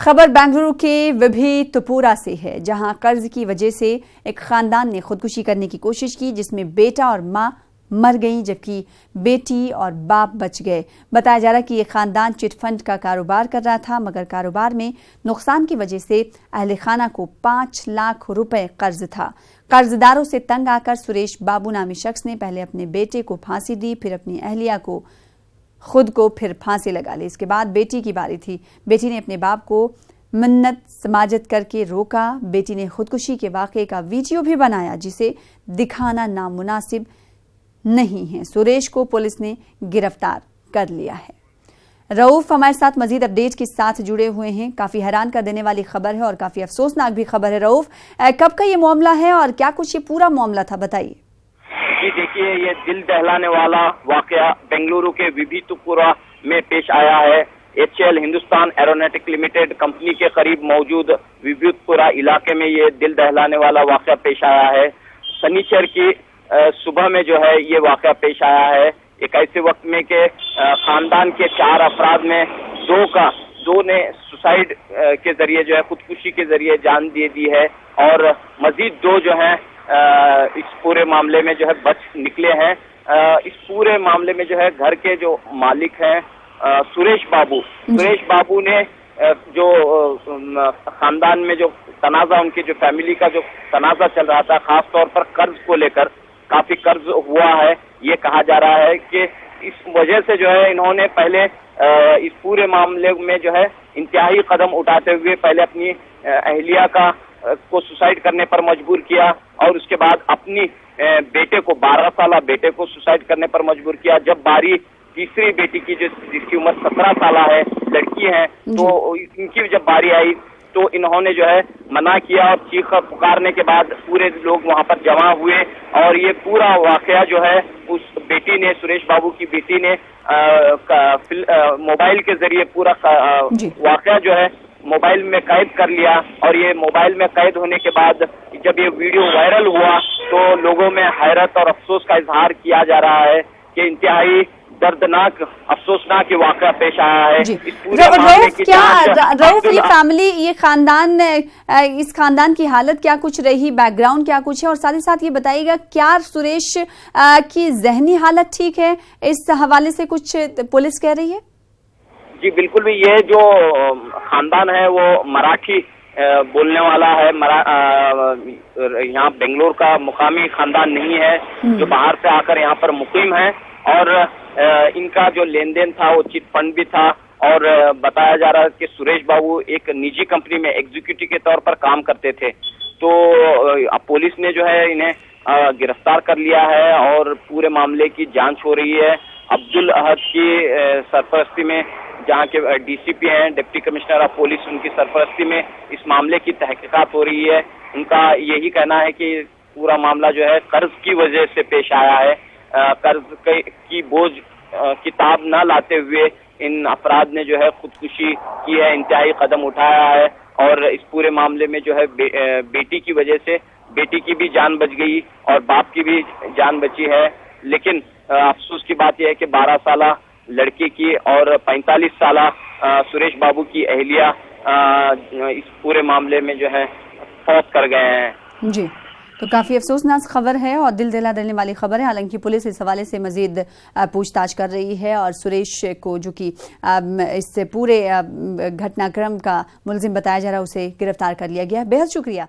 खबर बेंगलुरु के विभितपुरा से है, जहां कर्ज की वजह से एक खानदान ने खुदकुशी करने की कोशिश की, जिसमें बेटा और मां मर गईं, जबकि बेटी और बाप बच गए। बताया जा रहा है कि यह खानदान चिटफंड का कारोबार कर रहा था, मगर कारोबार में नुकसान की वजह से अहले खाना को 5 लाख रुपए कर्ज था। कर्जदारों से तंग आकर सुरेश बाबू नामी शख्स ने पहले अपने बेटे को फांसी दी, फिर अपनी अहलिया को खुद को फिर फांसी लगा ली। इसके बाद बेटी की बारी थी। बेटी ने अपने बाप को मिन्नत समाजत करके रोका। बेटी ने खुदकुशी के वाकये का वीडियो भी बनाया, जिसे दिखाना नामुनासिब नहीं है। सुरेश को पुलिस ने गिरफ्तार कर लिया है। रऊफ हमारे साथ मजीद अपडेट के साथ जुड़े हुए हैं। काफी हैरान कर देने वाली खबर है और काफी अफसोसनाक भी खबर है। रऊफ, कब का ये मामला है और क्या कुछ ये पूरा मामला था, बताइए। जी देखिए, ये दिल दहलाने वाला वाकया बेंगलुरु के विभितपुरा में पेश आया है। HAL Hindustan aeronautic limited company के करीब मौजूद विभितपुरा इलाके में ये दिल दहलाने वाला वाकया पेश आया है। शनिचर की सुबह में जो है ये वाकया पेश आया है। एक ऐसे वक्त में के खानदान के 4 अफराद में दो ने सुसाइड के जरिए जो है खुदकुशी के जरिए जान दे दी है और मजीद 2 जो है इस पूरे मामले में जो है बच निकले हैं। इस पूरे मामले में जो है घर के जो मालिक हैं सुरेश बाबू ने जो खानदान में जो तनाजा, उनकी जो फैमिली का जो तनाजा चल रहा था, खास तौर पर कर्ज को लेकर काफी कर्ज हुआ है। ये कहा जा रहा है कि इस वजह से जो है इन्होंने पहले इस पूरे मामले में जो है इंतहाई कदम उठाते हुए पहले अपनी अहलिया को सुसाइड करने पर मजबूर किया और उसके बाद अपनी बेटे को 12 साल बेटे को सुसाइड करने पर मजबूर किया। जब बारी तीसरी बेटी की, जिसकी उम्र 17 साल है, लड़की है, तो इनकी जब बारी आई तो इन्होंने जो है मना किया और चीख पुकारने के बाद पूरे लोग वहां पर जमा हुए और ये पूरा वाकया जो है उस बेटी ने, सुरेश बाबू की बेटी ने मोबाइल के जरिए पूरा वाकया जो है मोबाइल में कैद कर लिया और ये मोबाइल में कैद होने के बाद जब ये वीडियो वायरल हुआ तो लोगों में हैरत और अफसोस का इजहार किया जा रहा है कि इंतहाई दर्दनाक अफसोसनाक वाकया पेश आया है। रऊफ, ये फैमिली, ये खानदान, इस खानदान की हालत क्या कुछ रही, बैकग्राउंड क्या कुछ है, और साथ ही साथ ये बताइएगा क्या सुरेश की जहनी हालत ठीक है? इस हवाले से कुछ पुलिस कह रही है? जी बिल्कुल भी, ये जो खानदान है वो मराठी बोलने वाला है। यहाँ बेंगलोर का मुकामी खानदान नहीं है, जो बाहर से आकर यहाँ पर मुकीम है और इनका जो लेन देन था वो चिट फंड भी था और बताया जा रहा है कि सुरेश बाबू एक निजी कंपनी में एग्जीक्यूटिव के तौर पर काम करते थे। तो अब पुलिस ने जो है इन्हें गिरफ्तार कर लिया है और पूरे मामले की जांच हो रही है। अब्दुल अहद की सरपरस्ती में, जहाँ के DCP हैं, डिप्टी कमिश्नर ऑफ पुलिस, उनकी सरपरस्ती में इस मामले की तहकीकात हो रही है। उनका यही कहना है कि पूरा मामला जो है कर्ज की वजह से पेश आया है। कर्ज की बोझ किताब न लाते हुए इन अपराध ने जो है खुदकुशी की है, इंतहाई कदम उठाया है और इस पूरे मामले में जो है बेटी की वजह से बेटी की भी जान बच गई और बाप की भी जान बची है। लेकिन अफसोस की बात यह है कि 12 साल लड़की की और 45 साल सुरेश बाबू की अहलिया इस पूरे मामले में जो है फौत कर गए हैं। जी, तो काफी अफसोसनाक खबर है और दिल दहला देने वाली खबर है। हालांकि पुलिस इस हवाले से मजीद पूछताछ कर रही है और सुरेश को, जो कि इस पूरे घटनाक्रम का मुलजिम बताया जा रहा है, उसे गिरफ्तार कर लिया गया। बेहद शुक्रिया।